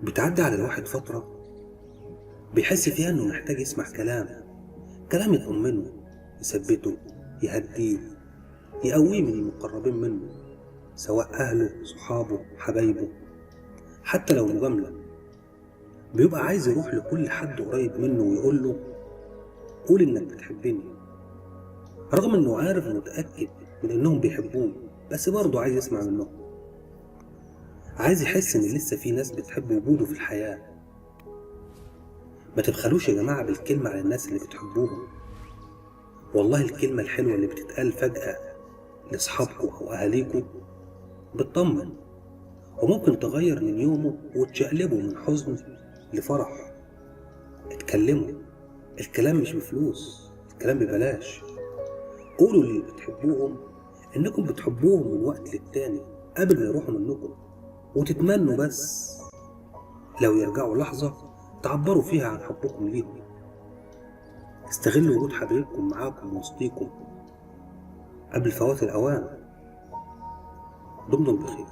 بتعدي على الواحد فترة بيحس فيها إنه محتاج يسمع كلام يطمنه، يثبته، يهديه، يقويه من المقربين منه، سواء أهله، صحابه، حبايبه، حتى لو مجاملة. بيبقى عايز يروح لكل حد قريب منه ويقول له قول إنك بتحبني، رغم إنه عارف ومتأكد من إنهم بيحبوه، بس برضه عايز يسمع منهم. عايز يحس إن لسه في ناس بتحب وجوده في الحياة. ما تبخلوش يا جماعة بالكلمة على الناس اللي بتحبوهم. والله الكلمة الحلوة اللي بتتقال فجأة لأصحابكم أو أهاليكم بتطمن، وممكن تغير من يومه وتشقلبه من حزن لفرح. اتكلموا. الكلام مش بفلوس، الكلام ببلاش. قولوا للي بتحبوهم إنكم بتحبوهم من وقت للتاني قبل ما يروحوا منكم، وتتمنوا بس لو يرجعوا لحظة تعبروا فيها عن حبكم ليهم. استغلوا وجود حبايبكم معاكم وسطيكم قبل فوات الأوان. دمتم بخير.